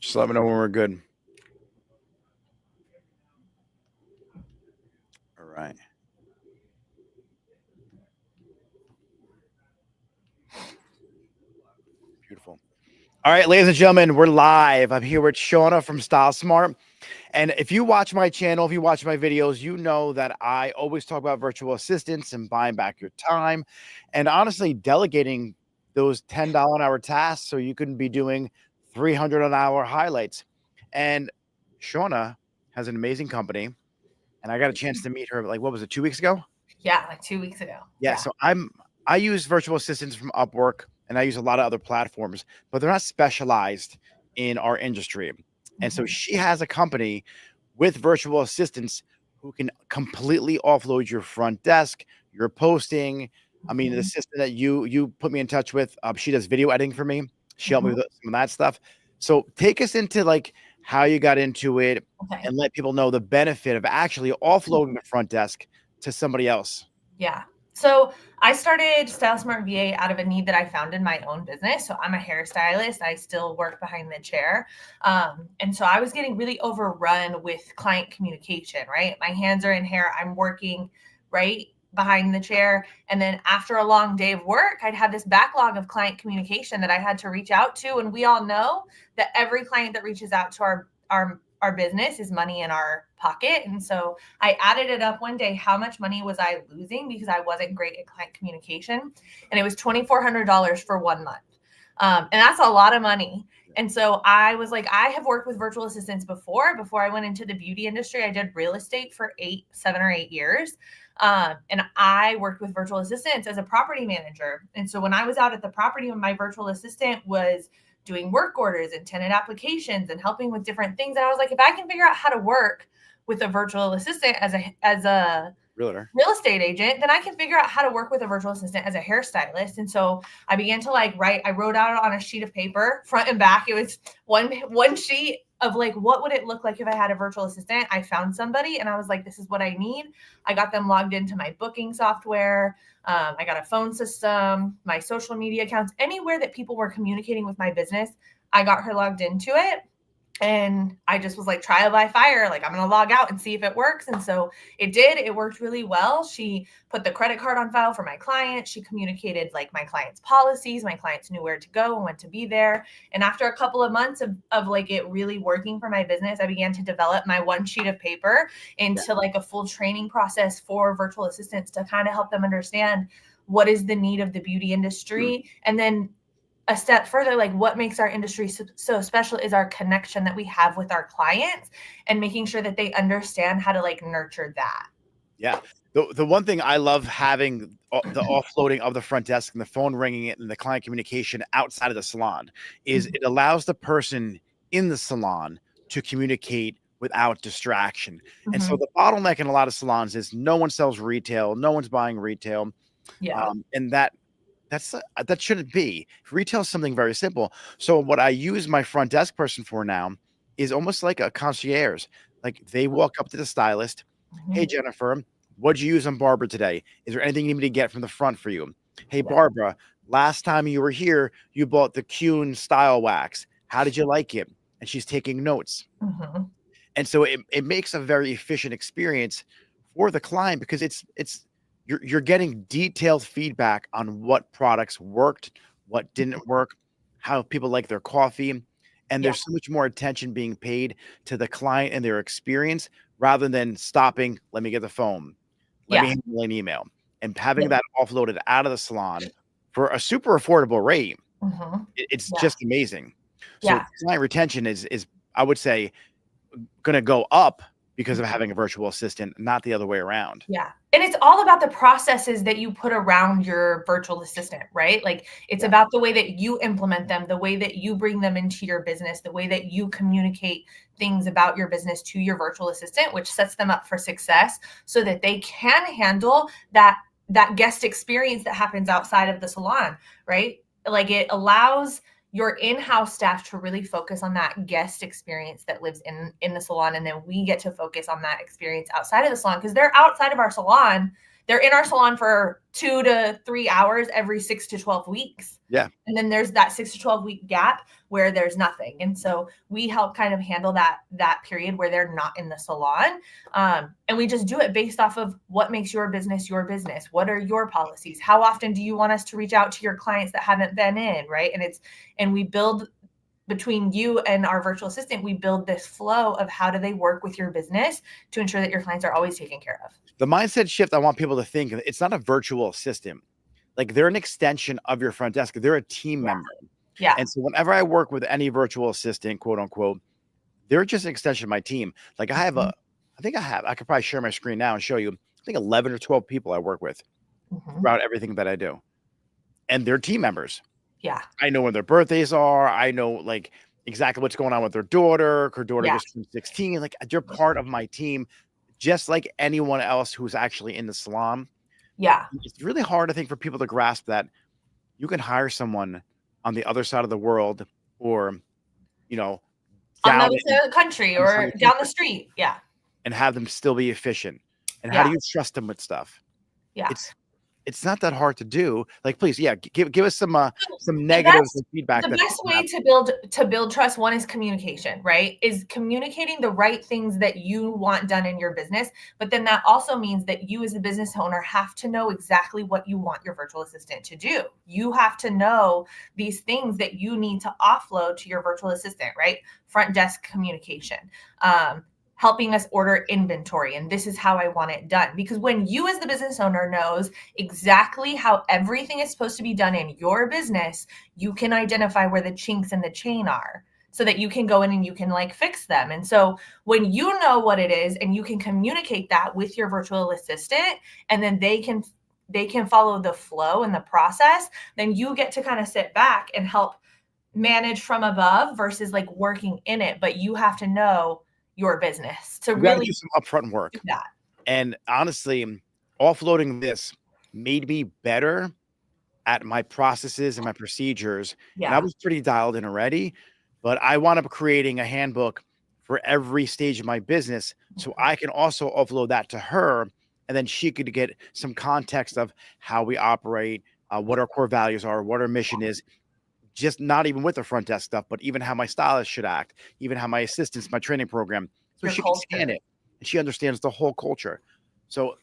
Just let me know when we're good. All right. Beautiful. All right, ladies and gentlemen, we're live. I'm here with Shawna from Style Smart. And if you watch my channel, if you watch my videos, you know that I always talk about virtual assistants and buying back your time and honestly delegating those $10 an hour tasks so you can be doing 300 an hour highlights. And Shawna has an amazing company. And I got a chance to meet her, like, what was it, 2 weeks ago? Yeah, like 2 weeks ago. Yeah. So I use virtual assistants from Upwork and I use a lot of other platforms, but they're not specialized in our industry. And so she has a company with virtual assistants who can completely offload your front desk, your posting. I mean, the assistant that you put me in touch with, she does video editing for me. She helped me with some of that stuff. So take us into like how you got into it Okay. and let people know the benefit of actually offloading the front desk to somebody else. Yeah. So I started Style Smart VA out of a need that I found in my own business. So I'm a hairstylist. I still work behind the chair. And so I was getting really overrun with client communication, right? My hands are in hair. I'm working right behind the chair. And then after a long day of work, I'd have this backlog of client communication that I had to reach out to. And we all know that every client that reaches out to our business is money in our pocket. And so I added it up one day. How much money was I losing because I wasn't great at client communication? And it was $2,400 for 1 month. And that's a lot of money. And so I was like, I have worked with virtual assistants before I went into the beauty industry. I did real estate for 7 or 8 years. And I worked with virtual assistants as a property manager. And so when I was out at the property, my virtual assistant was doing work orders and tenant applications and helping with different things. And I was like, if I can figure out how to work with a virtual assistant as a Realtor. real estate agent, then I can figure out how to work with a virtual assistant as a hairstylist. And so I began to write. I wrote out on a sheet of paper, front and back. It was one sheet of what would it look like if I had a virtual assistant. I found somebody and I was like, this is what I need. I got them logged into my booking software. I got a phone system, my social media accounts, anywhere that people were communicating with my business. I got her logged into it. And I just was like, trial by fire. I'm going to log out and see if it works. And so it did. It worked really well. She put the credit card on file for my client. She communicated my client's policies. My clients knew where to go and when to be there. And after a couple of months of it really working for my business, I began to develop my one sheet of paper into a full training process for virtual assistants to kind of help them understand what is the need of the beauty industry. And then a step further, what makes our industry so special is our connection that we have with our clients and making sure that they understand how to nurture that. Yeah. The one thing I love having the offloading of the front desk and the phone ringing and the client communication outside of the salon is it allows the person in the salon to communicate without distraction. And so the bottleneck in a lot of salons is no one sells retail, no one's buying retail. Yeah. And that shouldn't be. Retail is something very simple. So what I use my front desk person for now is almost like a concierge. They walk up to the stylist. Hey, Jennifer, what'd you use on Barbara today? Is there anything you need me to get from the front for you? Hey, Barbara, last time you were here, you bought the Kuhn style wax. How did you like it? And she's taking notes. And so it makes a very efficient experience for the client because you're getting detailed feedback on what products worked, what didn't work, how people like their coffee. And there's so much more attention being paid to the client and their experience rather than stopping, let me get the phone, let me handle an email, and having that offloaded out of the salon for a super affordable rate. It's just amazing. So client retention is I would say going to go up because of having a virtual assistant, not the other way around. Yeah. And it's all about the processes that you put around your virtual assistant, right? It's about the way that you implement them, the way that you bring them into your business, the way that you communicate things about your business to your virtual assistant, which sets them up for success so that they can handle that guest experience that happens outside of the salon, right? It allows your in-house staff to really focus on that guest experience that lives in the salon. And then we get to focus on that experience outside of the salon because they're outside of our salon they're in our salon for 2 to 3 hours every 6 to 12 weeks. Yeah. And then there's that 6 to 12 week gap where there's nothing. And so we help kind of handle that period where they're not in the salon. And we just do it based off of what makes your business your business. What are your policies? How often do you want us to reach out to your clients that haven't been in, right? And we build between you and our virtual assistant, we build this flow of how do they work with your business to ensure that your clients are always taken care of. The mindset shift I want people to think, it's not a virtual assistant. Like they're an extension of your front desk. They're a team member. Yeah. And so whenever I work with any virtual assistant, quote unquote, they're just an extension of my team. Like I have I could probably share my screen now and show you, I think 11 or 12 people I work with throughout everything that I do. And they're team members. Yeah. I know when their birthdays are. I know like exactly what's going on with their daughter. Her daughter just turned 16. Like they're part of my team, just like anyone else who's actually in the salon. Yeah. It's really hard, I think, for people to grasp that you can hire someone on the other side of the world or, you know, on the other side of the country or down the street. Yeah. And have them still be efficient. And how do you trust them with stuff? Yeah. It's not that hard to do. Like, please, give us some negative feedback. The best way to build trust, one is communication, right? Is communicating the right things that you want done in your business. But then that also means that you as a business owner have to know exactly what you want your virtual assistant to do. You have to know these things that you need to offload to your virtual assistant, right? Front desk communication. Helping us order inventory. And this is how I want it done. Because when you as the business owner knows exactly how everything is supposed to be done in your business, you can identify where the chinks in the chain are so that you can go in and you can like fix them. And so when you know what it is and you can communicate that with your virtual assistant, and then they can follow the flow and the process, then you get to kind of sit back and help manage from above versus like working in it. But you have to know your business to really do some upfront work. Do that. And honestly, offloading this made me better at my processes and my procedures. Yeah. And I was pretty dialed in already, but I wound up creating a handbook for every stage of my business. So I can also offload that to her. And then she could get some context of how we operate, what our core values are, what our mission is. Just not even with the front desk stuff, but even how my stylist should act, even how my assistants, my training program. So she can scan it and she understands the whole culture. So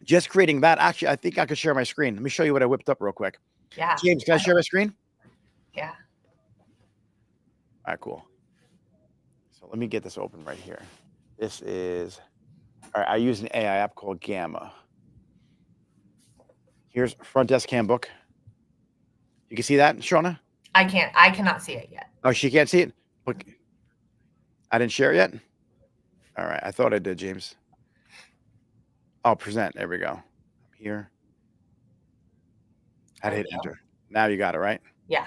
just creating that, actually, I think I could share my screen. Let me show you what I whipped up real quick. Yeah. James, can I share my screen? Yeah. All right, cool. So let me get this open right here. This is, all right, I use an AI app called Gamma. Here's front desk handbook. You can see that, Shawna? I cannot see it yet. Oh, she can't see it? Look, I didn't share it yet? All right. I thought I did, James. Oh, present. There we go. Here. I hit enter. Now you got it, right? Yeah.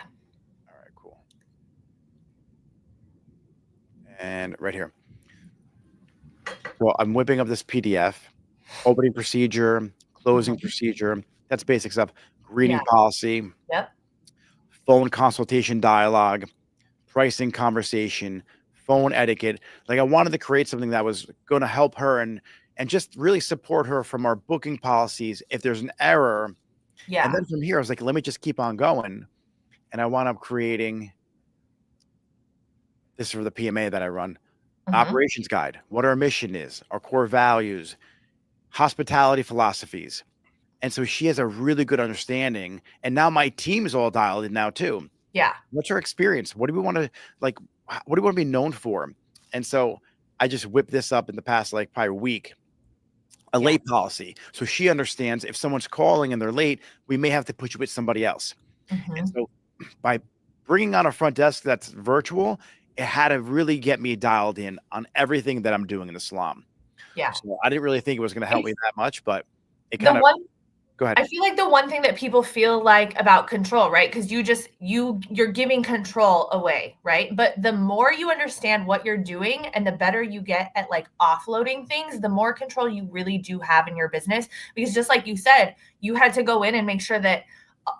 All right, cool. And right here. Well, I'm whipping up this PDF. Opening procedure, closing procedure. That's basic stuff. Greeting policy. Yep. Phone consultation dialogue, pricing conversation, phone etiquette. Like I wanted to create something that was going to help her and just really support her from our booking policies if there's an error. Yeah. And then from here, I was like, let me just keep on going. And I wound up creating this for the PMA that I run. Operations guide, what our mission is, our core values, hospitality philosophies. And so she has a really good understanding. And now my team is all dialed in now too. Yeah. What's her experience? What do we want to like? What do we want to be known for? And so I just whipped this up in the past, like probably week, a late policy. So she understands if someone's calling and they're late, we may have to put you with somebody else. And so by bringing on a front desk that's virtual, it had to really get me dialed in on everything that I'm doing in the salon. Yeah. So I didn't really think it was going to help me that much, but it kind of. Go ahead. I feel like the one thing that people feel like about control, right? Because you're giving control away, right? But the more you understand what you're doing and the better you get at like offloading things, the more control you really do have in your business. Because just like you said, you had to go in and make sure that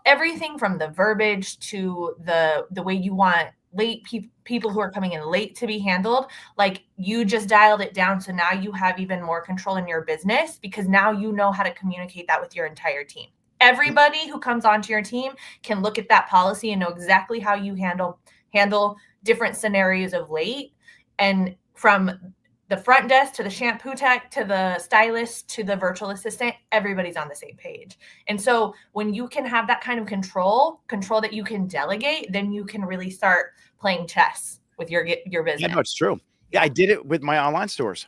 everything from the verbiage to the way you want late people who are coming in late to be handled, like you just dialed it down. So now you have even more control in your business because now you know how to communicate that with your entire team. Everybody who comes onto your team can look at that policy and know exactly how you handle different scenarios of late. And from the front desk to the shampoo tech to the stylist to the virtual assistant, everybody's on the same page. And so when you can have that kind of control that you can delegate, then you can really start playing chess with your business. Yeah, no, it's true. Yeah, I did it with my online stores.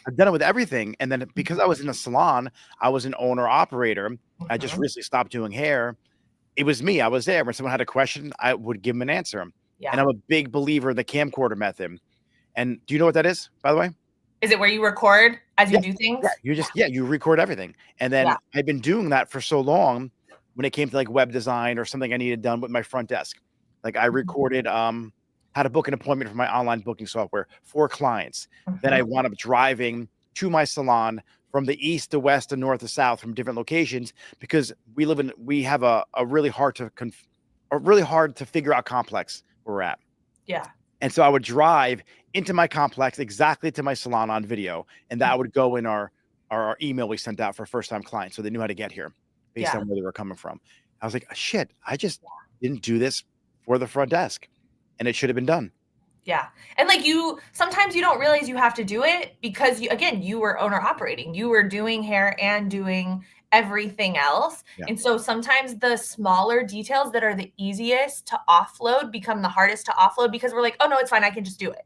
I've done it with everything. And then because I was in a salon, I was an owner operator. I just recently stopped doing hair. It was me. I was there. When someone had a question, I would give them an answer. Yeah. And I'm a big believer in the camcorder method. And do you know what that is, by the way? Is it where you record as you do things? Yeah, you record everything. And then I've been doing that for so long when it came to like web design or something I needed done with my front desk. Like I recorded how to book an appointment for my online booking software for clients. Then I wound up driving to my salon from the east to west to north to south from different locations because we have a really hard to figure out complex where we're at. Yeah. And so I would drive into my complex exactly to my salon on video, and that would go in our email we sent out for first-time clients, so they knew how to get here based on where they were coming from. I was like, shit, I just didn't do this for the front desk, and it should have been done. Yeah. And like sometimes you don't realize you have to do it because you were owner operating. You were doing hair and doing everything else. Yeah. And so sometimes the smaller details that are the easiest to offload become the hardest to offload because we're like, oh no, it's fine. I can just do it.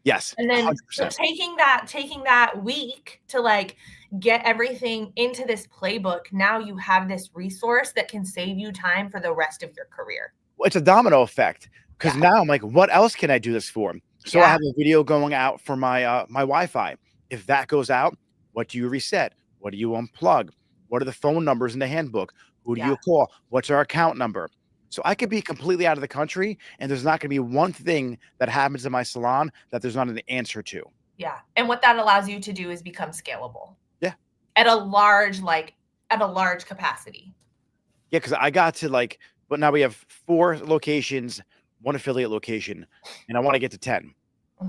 Yes. And then so taking that week to like get everything into this playbook, now you have this resource that can save you time for the rest of your career. Well, it's a domino effect. Because now I'm like, what else can I do this for? So I have a video going out for my my Wi-Fi. If that goes out, what do you reset? What do you unplug? What are the phone numbers in the handbook? Who do you call? What's our account number? So I could be completely out of the country, and there's not going to be one thing that happens in my salon that there's not an answer to. Yeah, and what that allows you to do is become scalable. Yeah, at a large capacity. Yeah, because I got to like, but now we have 4 locations. 1 affiliate location, and I want to get to 10.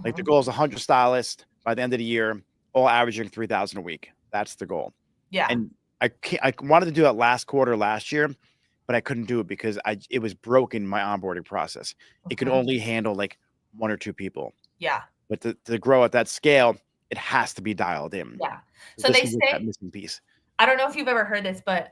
Like the goal is 100 stylists by the end of the year, all averaging 3,000 a week. That's the goal. Yeah. And I wanted to do that last quarter last year, but I couldn't do it because it was broken, my onboarding process. It could only handle like 1 or 2 people. Yeah. But to grow at that scale, it has to be dialed in. Yeah. So they say that missing piece. I don't know if you've ever heard this, but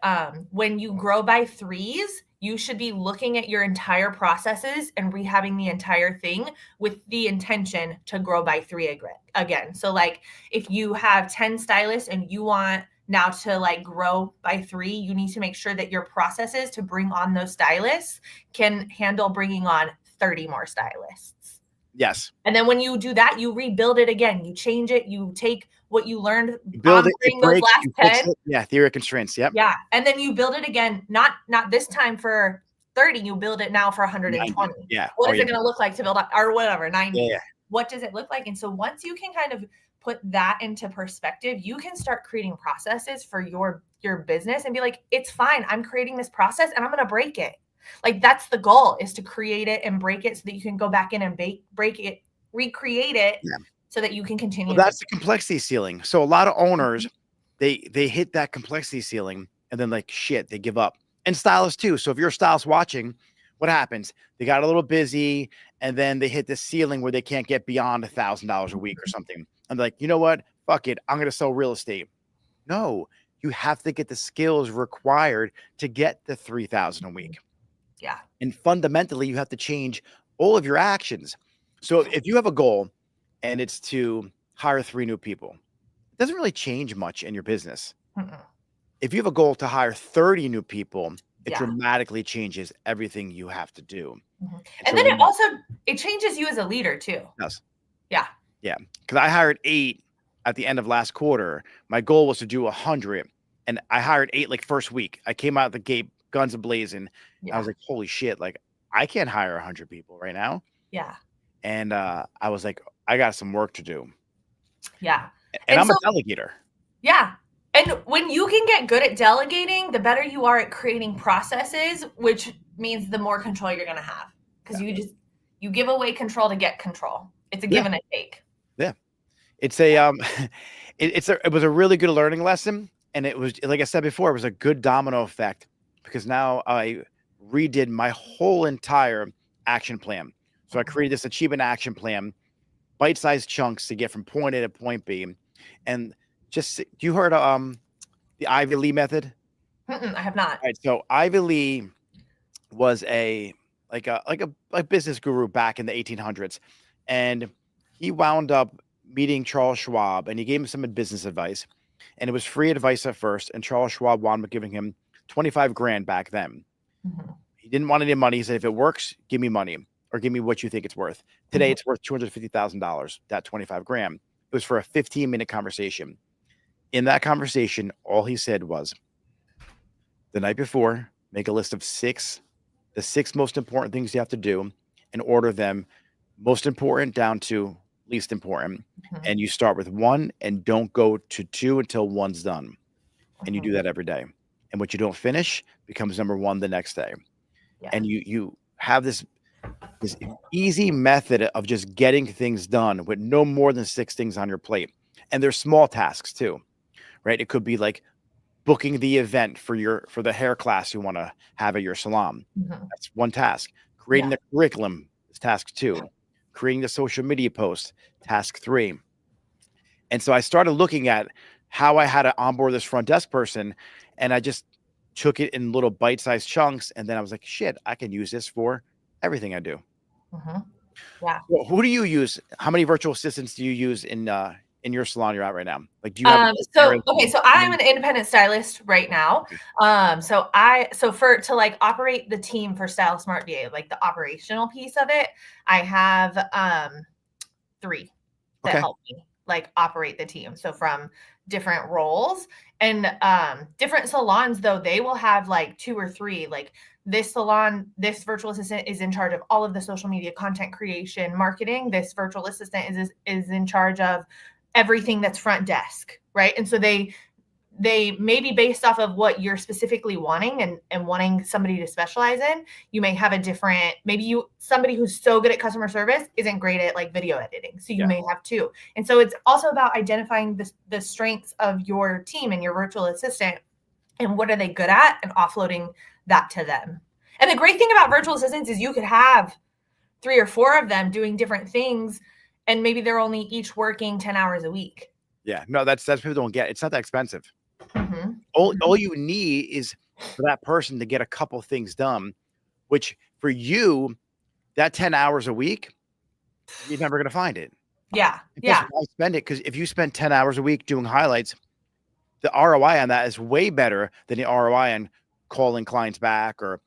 when you grow by 3s, you should be looking at your entire processes and rehabbing the entire thing with the intention to grow by 3 again. So like if you have 10 stylists and you want now to like grow by 3, you need to make sure that your processes to bring on those stylists can handle bringing on 30 more stylists. Yes. And then when you do that, you rebuild it again. You change it. You take what you learned build it, those last 10. Yeah, theory of constraints. Yep. Yeah. And then you build it again, not this time for 30, you build it now for 120. 90. Yeah. What is it going to look like to build up or whatever, 90? Yeah. What does it look like? And so once you can kind of put that into perspective, you can start creating processes for your business and be like, it's fine. I'm creating this process and I'm going to break it. Like that's the goal, is to create it and break it so that you can go back in and break it, recreate it so that you can continue. Well, that's the complexity ceiling. So a lot of owners, they hit that complexity ceiling and then like shit, they give up. And stylists too. So if you're a stylist watching, what happens? They got a little busy and then they hit the ceiling where they can't get beyond $1,000 a week or something. And they're like, you know what? Fuck it. I'm going to sell real estate. No, you have to get the skills required to get the 3,000 a week. Yeah. And fundamentally, you have to change all of your actions. So if you have a goal and it's to hire 3 new people, it doesn't really change much in your business. If you have a goal to hire 30 new people, it dramatically changes everything you have to do. And then it changes you as a leader too. Yes. Yeah. Yeah. Because I hired 8 at the end of last quarter. My goal was to do 100. And I hired 8 like first week. I came out the gate, guns a-blazing. I was like, holy shit, like I can't hire 100 people right now. Yeah. And I was like, I got some work to do. Yeah. And I'm a delegator. Yeah. And when you can get good at delegating, the better you are at creating processes, which means the more control you're going to have. Because You give away control to get control. It's a Yeah. give and a take. Yeah. It's a it was a really good learning lesson, and it was, like I said before, it was a good domino effect because now I redid my whole entire action plan. So I created this achievement action plan, bite-sized chunks to get from point A to point B, and just you heard the Ivy Lee method? I have not. All right, so Ivy Lee was a business guru back in the 1800s, and he wound up meeting Charles Schwab, and he gave him some business advice, and it was free advice at first, and Charles Schwab wound up giving him 25 grand back then. He didn't want any money. He said, if it works, give me money or give me what you think it's worth. Today, it's worth $250,000, that 25 grand. It was for a 15-minute conversation. In that conversation, all he said was, the night before, make a list of the six most important things you have to do and order them most important down to least important. And you start with one and don't go to two until one's done. And you do that every day. And what you don't finish becomes number one the next day. Yeah. And you have this easy method of just getting things done with no more than 6 things on your plate. And they're small tasks too, right? It could be like booking the event for the hair class you want to have at your salon. That's one task. Creating the curriculum is task 2. Creating the social media post, task 3. And so I started looking at how I had to onboard this front desk person, and I just took it in little bite-sized chunks. And then I was like, shit, I can use this for everything I do. Yeah. Well, who do you use? How many virtual assistants do you use in your salon you're at right now? Like, do you have so I'm an independent stylist right now. So to like operate the team for Style Smart VA, like the operational piece of it, I have 3 that help me like operate the team. So from different roles and different salons, though, they will have like 2 or 3. Like this salon, this virtual assistant is in charge of all of the social media content creation, marketing. This virtual assistant is in charge of everything that's front desk, right? And so they may be based off of what you're specifically wanting and wanting somebody to specialize in. You may have a different, somebody who's so good at customer service isn't great at like video editing. So you may have 2. And so it's also about identifying the strengths of your team and your virtual assistant and what are they good at and offloading that to them. And the great thing about virtual assistants is you could have 3 or 4 of them doing different things, and maybe they're only each working 10 hours a week. Yeah, no, that's people don't get. It's not that expensive. All you need is for that person to get a couple things done, which for you, that 10 hours a week, you're never going to find it. Yeah. Why spend it? Because if you spend 10 hours a week doing highlights, the ROI on that is way better than the ROI on calling clients back or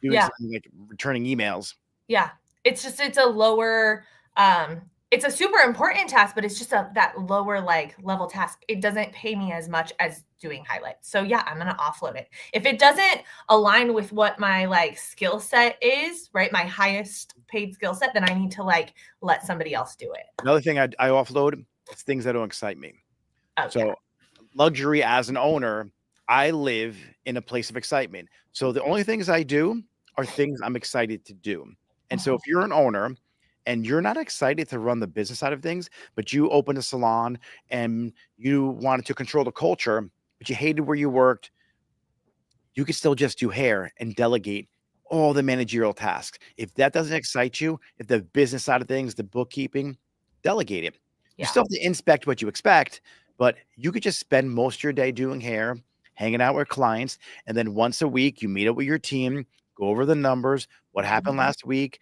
doing something like returning emails. Yeah. It's a lower, it's a super important task, but it's just that lower like level task. It doesn't pay me as much as doing highlights. So yeah, I'm going to offload it. If it doesn't align with what my like skill set is, right? My highest paid skill set, then I need to like let somebody else do it. Another thing I offload is things that don't excite me. Luxury as an owner, I live in a place of excitement. So the only things I do are things I'm excited to do. And so if you're an owner and you're not excited to run the business side of things, but you opened a salon and you wanted to control the culture, but you hated where you worked, you could still just do hair and delegate all the managerial tasks. If that doesn't excite you, if the business side of things, the bookkeeping, delegate it. You still have to inspect what you expect, but you could just spend most of your day doing hair, hanging out with clients, and then once a week you meet up with your team, go over the numbers, what happened last week,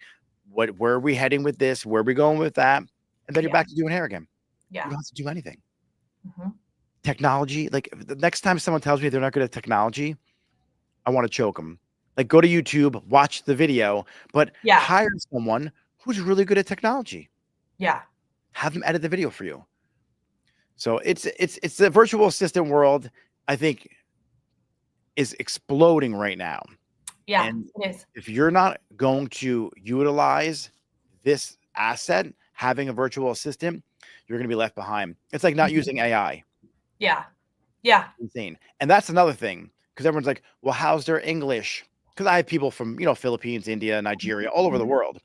where are we heading with this, where are we going with that, and then you're back to doing hair again. You don't have to do anything. Technology, like the next time someone tells me they're not good at technology, I want to choke them. Like go to YouTube, watch the video, but hire someone who's really good at technology. Have them edit the video for you. So it's the virtual assistant world, I think, is exploding right now. And it is. If you're not going to utilize this asset, having a virtual assistant, you're going to be left behind. It's like not using AI. Insane. And that's another thing, because everyone's like, well, how's their English? Because I have people from, Philippines, India, Nigeria, all over the world.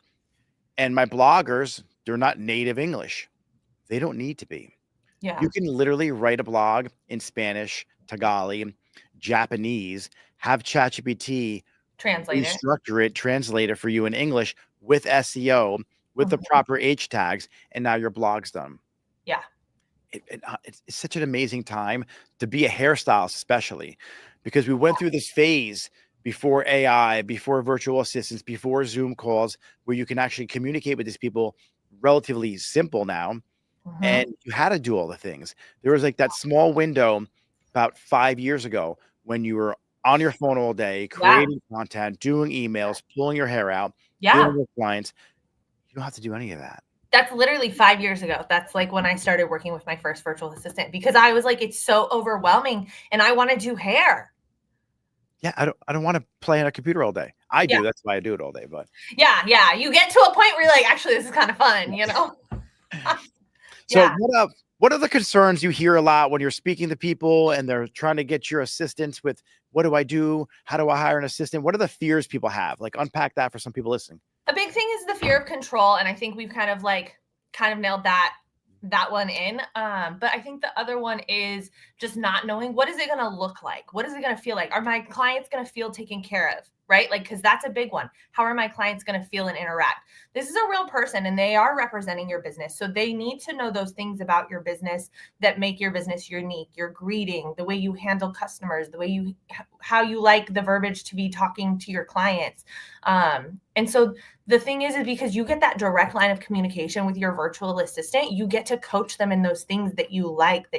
And my bloggers, they're not native English. They don't need to be. Yeah. You can literally write a blog in Spanish, Tagalog, Japanese, have ChatGPT Translate it. restructure it, translate it for you in English with SEO, with the Mhm. proper H tags, and now your blog's done. Yeah. It's such an amazing time to be a hairstylist, especially because we went through this phase before AI, before virtual assistants, before Zoom calls, where you can actually communicate with these people relatively simple now. Mhm. And you had to do all the things. There was like that small window about 5 years ago when you were on your phone all day, creating content, doing emails, pulling your hair out, Yeah. dealing with clients. You don't have to do any of that. That's literally 5 years ago. That's like when I started working with my first virtual assistant because I was like, it's so overwhelming and I want to do hair. Yeah, I don't want to play on a computer all day. I do. That's why I do it all day. But yeah. You get to a point where you're like, actually, this is kind of fun, you know? so what are the concerns you hear a lot when you're speaking to people and they're trying to get your assistance with what do I do? How do I hire an assistant? What are the fears people have? Like unpack that for some people listening. A big thing is the fear of control, and I think we've kind of nailed that one in. But I think the other one is just not knowing what is it going to look like? What is it going to feel like? Are my clients going to feel taken care of? Right? Like, because that's a big one. How are my clients going to feel and interact? This is a real person and they are representing your business. So they need to know those things about your business that make your business unique, your greeting, the way you handle customers, the way how you like the verbiage to be talking to your clients. And so the thing is because you get that direct line of communication with your virtual assistant, you get to coach them in those things that you like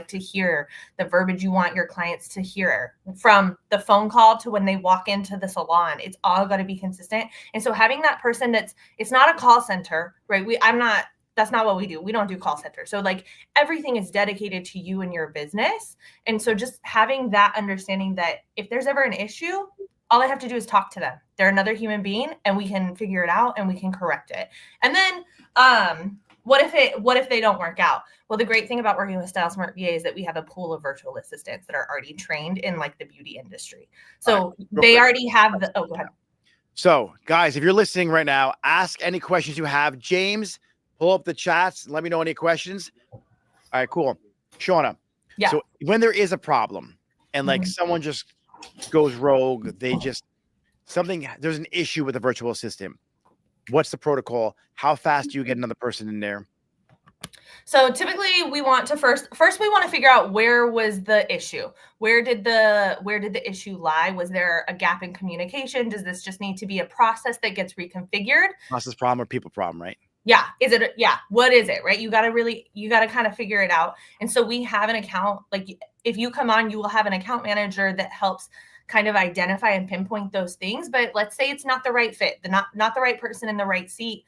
to hear, the verbiage you want your clients to hear from the phone call to when they walk into the salon. It's all got to be consistent. And so having that person it's not a call center, right? That's not what we do. We don't do call center. So like everything is dedicated to you and your business. And so just having that understanding that if there's ever an issue, all I have to do is talk to them. They're another human being and we can figure it out and we can correct it. And then what if they don't work out? Well, the great thing about working with Style Smart VA is that we have a pool of virtual assistants that are already trained in like the beauty industry. So they already have go ahead. So guys, if you're listening right now, ask any questions you have. James, pull up the chats and let me know any questions. All right, cool. Shawna. Yeah. So when there is a problem and like someone just goes rogue, there's an issue with a virtual assistant. What's the protocol? How fast do you get another person in there? So typically we want to first we want to figure out where was the issue. Where did the issue lie? Was there a gap in communication? Does this just need to be a process that gets reconfigured? Process problem or people problem, right? Yeah. What is it, right? You got to kind of figure it out. And so we have an account, like if you come on, you will have an account manager that helps kind of identify and pinpoint those things. But let's say it's not the right fit, not the right person in the right seat.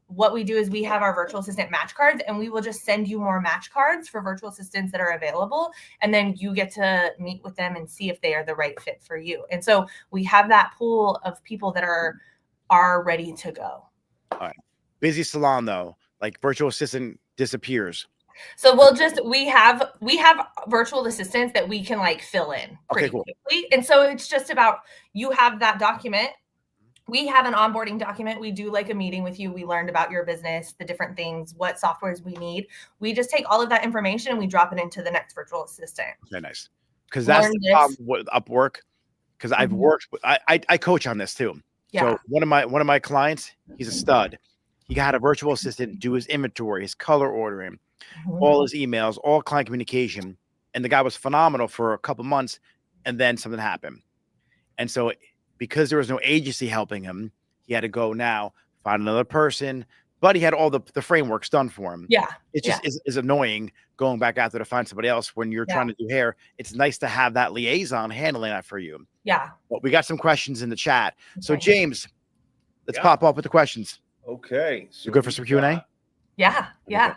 What we do is we have our virtual assistant match cards and we will just send you more match cards for virtual assistants that are available. And then you get to meet with them and see if they are the right fit for you. And so we have that pool of people that are ready to go. All right. Busy salon though, like virtual assistant disappears. So we have virtual assistants that we can like fill in pretty quickly. And so it's just about, you have that document. We have an onboarding document. We do like a meeting with you. We learned about your business, the different things, what softwares we need. We just take all of that information and we drop it into the next virtual assistant. Very nice. Because that's the problem with Upwork. Because I've worked, I coach on this too. Yeah. So one of my clients, he's a stud. He got a virtual assistant do his inventory, his color ordering, all his emails, all client communication. And the guy was phenomenal for a couple months. And then something happened. And so because there was no agency helping him, he had to go now find another person. But he had all the frameworks done for him. Yeah. It just is annoying going back out there to find somebody else when you're trying to do hair. It's nice to have that liaison handling that for you. Yeah. But we got some questions in the chat. Okay. So James, let's pop up with the questions. Okay. So you good for some Q&A? Yeah. Yeah.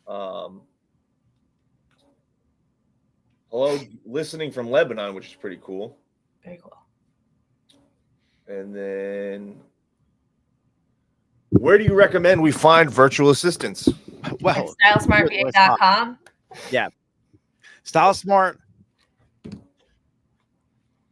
Okay. Hello, listening from Lebanon, which is pretty cool. Very cool. And then, where do you recommend we find virtual assistants? Well, stylesmartva.com. Yeah. Style Smart.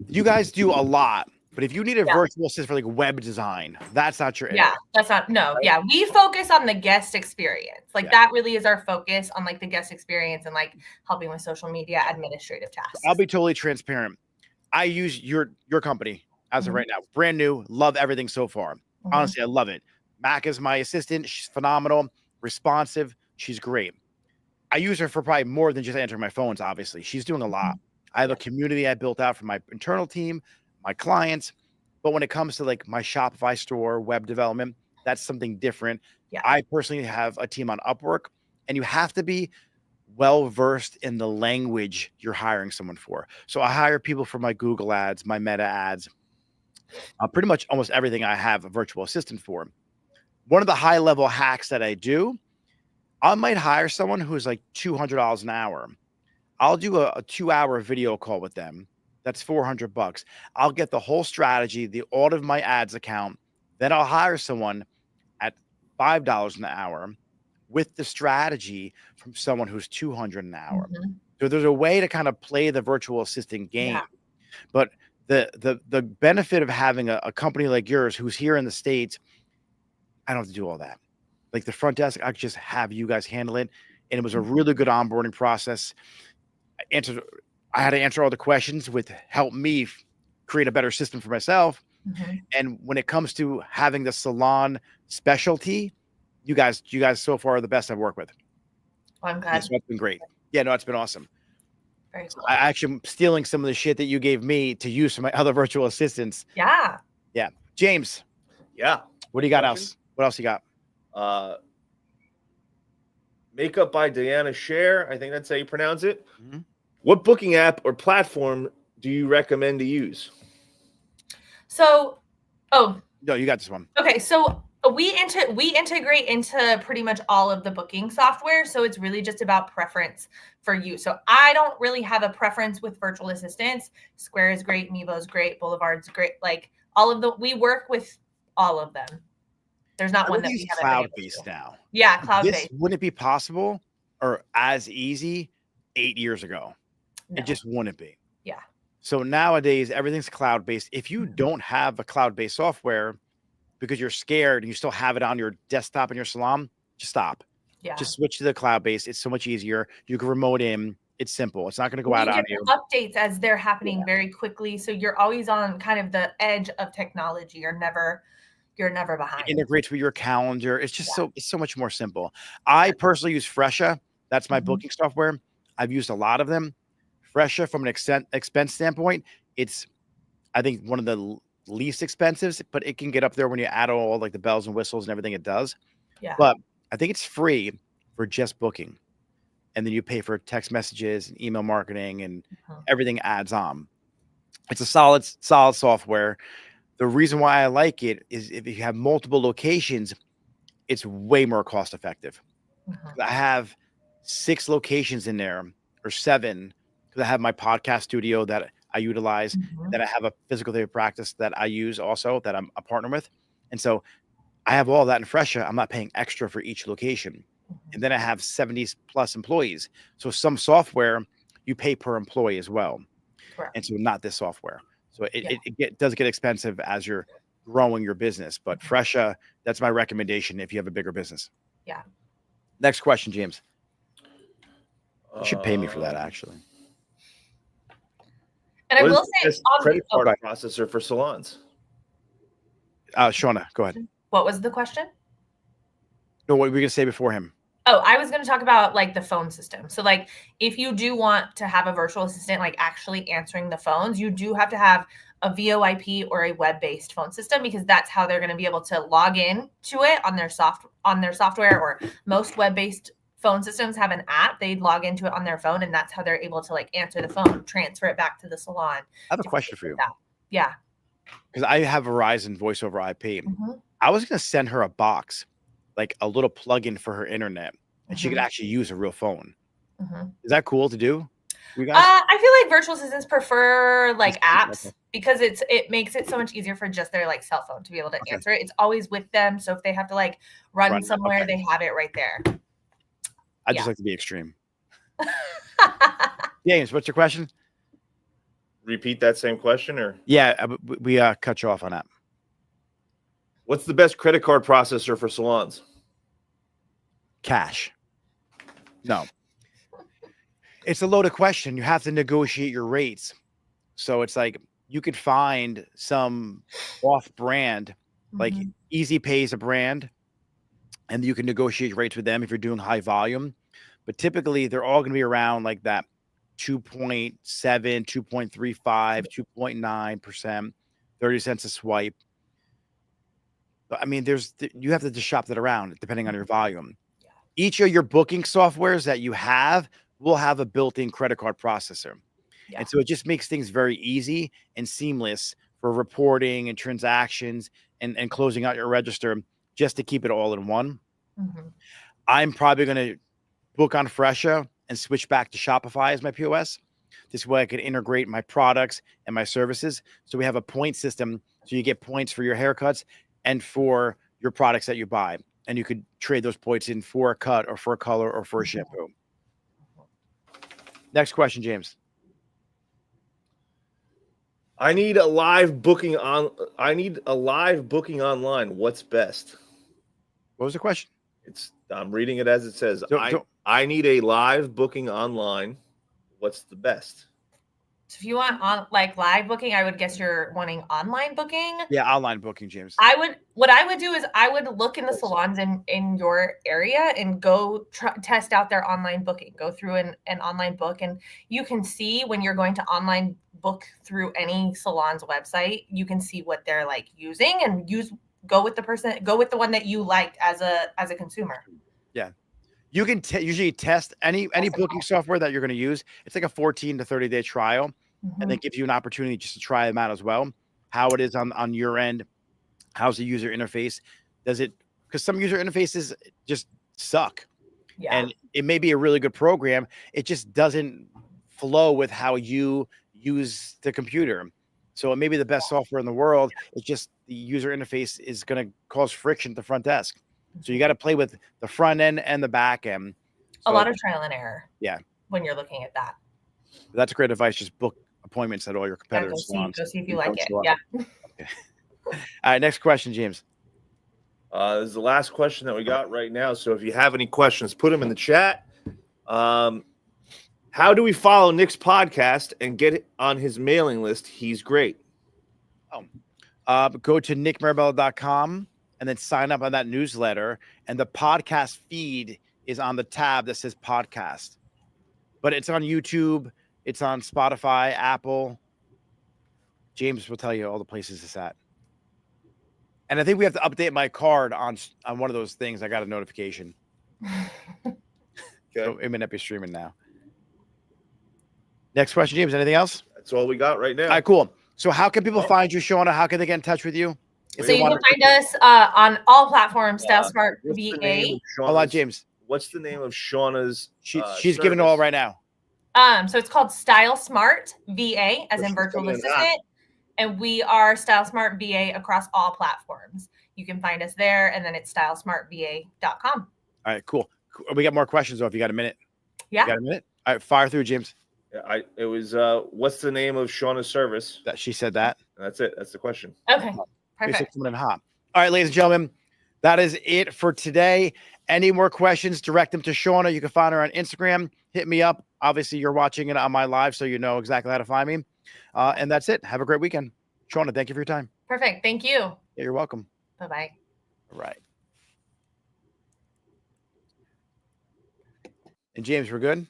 You guys do a lot, But if you need a virtual assistant for like web design, that's not your area. That's not, no. Right? Yeah. We focus on the guest experience. Like that really is our focus on like the guest experience and like helping with social media administrative tasks. I'll be totally transparent. I use your company as of right now. Brand new. Love everything so far. Honestly, I love it. Mac is my assistant. She's phenomenal, responsive. She's great. I use her for probably more than just answering my phones, obviously. She's doing a lot. I have a community I built out for my internal team, my clients. But when it comes to like my Shopify store, web development, that's something different. I personally have a team on Upwork, and you have to be well-versed in the language you're hiring someone for. So I hire people for my Google ads, my Meta ads, pretty much almost everything I have a virtual assistant for. One of the high-level hacks that I do, I might hire someone who's like $200 an hour. I'll do a 2-hour video call with them. That's $400. I'll get the whole strategy, the audit of my ads account. Then I'll hire someone at $5 an hour with the strategy from someone who's $200 an hour. So there's a way to kind of play the virtual assistant game. But the benefit of having a company like yours who's here in the States, I don't have to do all that. Like the front desk, I could just have you guys handle it. And it was a really good onboarding process. I had to answer all the questions with help me create a better system for myself. And when it comes to having the salon specialty, you guys so far are the best I've worked with. Well, I'm glad. So it's been great. Yeah, no, it's been awesome. Very cool. I actually am stealing some of the shit that you gave me to use for my other virtual assistants. Yeah. James. Yeah. What do you got else? What else you got? Makeup by Diana Scher. I think that's how you pronounce it. What booking app or platform do you recommend to use? So, no, you got this one. Okay, so we integrate into pretty much all of the booking software, so it's really just about preference for you. So I don't really have a preference with virtual assistants. Square is great, Mevo is great, Boulevard's great. Like we work with all of them. There's not one that we haven't cloud-based now. Yeah, cloud-based. Wouldn't it be possible or as easy 8 years ago? No. It just wouldn't be. Yeah. So nowadays, everything's cloud-based. If you don't have a cloud-based software because you're scared and you still have it on your desktop in your salon, just stop. Yeah. Just switch to the cloud-based. It's so much easier. You can remote in. It's simple. It's not going to go out on you. Updates as they're happening very quickly. So you're always on kind of the edge of technology. You're never behind. It integrates with your calendar. It's just it's so much more simple. I personally use Fresha. That's my booking software. I've used a lot of them. Fresha, from an expense standpoint, it's, I think, one of the least expensive, but it can get up there when you add all like the bells and whistles and everything it does. Yeah. But I think it's free for just booking. And then you pay for text messages and email marketing and everything adds on. It's a solid software. The reason why I like it is if you have multiple locations, it's way more cost effective. I have 6 locations in there, or 7, because I have my podcast studio that I utilize, that I have a physical therapy practice that I use also, that I'm a partner with. And so I have all that in Fresha. I'm not paying extra for each location. And then I have 70 plus employees. So some software you pay per employee as well. Correct. And so not this software. So it does get expensive as you're growing your business. But Fresha, that's my recommendation if you have a bigger business. Yeah. Next question, James. You should pay me for that, actually. And I will say, credit card processor for salons. Shawna, go ahead. What was the question? No, what were we gonna say before him? Oh, I was going to talk about like the phone system. So like if you do want to have a virtual assistant, like actually answering the phones, you do have to have a VoIP or a web-based phone system, because that's how they're going to be able to log in to it on their software, or most web-based phone systems have an app. They log into it on their phone, and that's how they're able to like answer the phone, transfer it back to the salon. I have a question for you. Yeah. Because I have Verizon voice over IP. I was going to send her a box, like a little plug-in for her internet, and she could actually use a real phone. Is that cool to do? You guys? I feel like virtual assistants prefer like apps, because it makes it so much easier for just their like cell phone to be able to answer it. It's always with them. So if they have to like run somewhere, they have it right there. I just like to be extreme. James, what's your question? repeat that same question, or Yeah, we cut you off on that. what's the best credit card processor for salons? Cash. No. It's a loaded question. You have to negotiate your rates. So it's like you could find some off-brand, like Mhm. Easy Pay is a brand, and you can negotiate rates with them if you're doing high volume. But typically, they're all going to be around like that 2.7, 2.35, 2.9%, 30 cents a swipe. But I mean, you have to just shop that around depending on your volume. Yeah. Each of your booking softwares that you have will have a built-in credit card processor. Yeah. And so it just makes things very easy and seamless for reporting and transactions and closing out your register just to keep it all in one. Mhm. I'm probably going to book on Fresha and switch back to Shopify as my POS. This way I can integrate my products and my services. So we have a point system. So you get points for your haircuts and for your products that you buy. And you could trade those points in for a cut or for a color or for a shampoo. Next question, James. I need a live booking online. What's best? What was the question? I'm reading it as it says. Don't- I need a live booking online. What's the best? So if you want on like live booking, I would guess you're wanting online booking. Yeah, online booking, James. What I would do is I would look in the salons in your area and go test out their online booking. Go through an online book, and you can see when you're going to online book through any salon's website, you can see what they're like using and go with the one that you liked as a consumer. Yeah. You can usually test any booking software that you're going to use. It's like a 14 to 30-day trial, and that gives you an opportunity just to try them out as well. How it is on your end. How's the user interface? Because some user interfaces just suck. Yeah. And it may be a really good program. It just doesn't flow with how you use the computer. So it may be the best software in the world. It's just the user interface is going to cause friction at the front desk. So you got to play with the front end and the back end. A lot of trial and error. Yeah. When you're looking at that. That's great advice. Just book appointments at all your competitors' salons. Go see if you like it. Yeah. Okay. All right. Next question, James. This is the last question that we got right now. So if you have any questions, put them in the chat. How do we follow Nick's podcast and get on his mailing list? He's great. Go to nickmarabella.com and then sign up on that newsletter. And the podcast feed is on the tab that says podcast. But it's on YouTube. It's on Spotify, Apple. James will tell you all the places it's at. And I think we have to update my card on one of those things. I got a notification. Okay. So it may not be streaming now. Next question, James. Anything else? That's all we got right now. All right, cool. So how can people find you, Shawna? How can they get in touch with you? So you can find us on all platforms, StyleSmart VA. Hold on, James. What's the name of Shawna's? She's giving it all right now. So it's called StyleSmart VA, as in virtual assistant. And we are StyleSmart VA across all platforms. You can find us there, and then it's stylesmartva.com. All right, cool. We got more questions, though, if you got a minute. Yeah. You got a minute? All right, fire through, James. Yeah, it was, what's the name of Shawna's service? That she said that. That's it. That's the question. Okay, perfect. Coming in hot. All right, ladies and gentlemen, that is it for today. Any more questions, direct them to Shawna. You can find her on Instagram. Hit me up. Obviously, you're watching it on my live, so you know exactly how to find me. And that's it. Have a great weekend. Shawna, thank you for your time. Perfect. Thank you. Yeah, you're welcome. Bye-bye. All right. And James, we're good?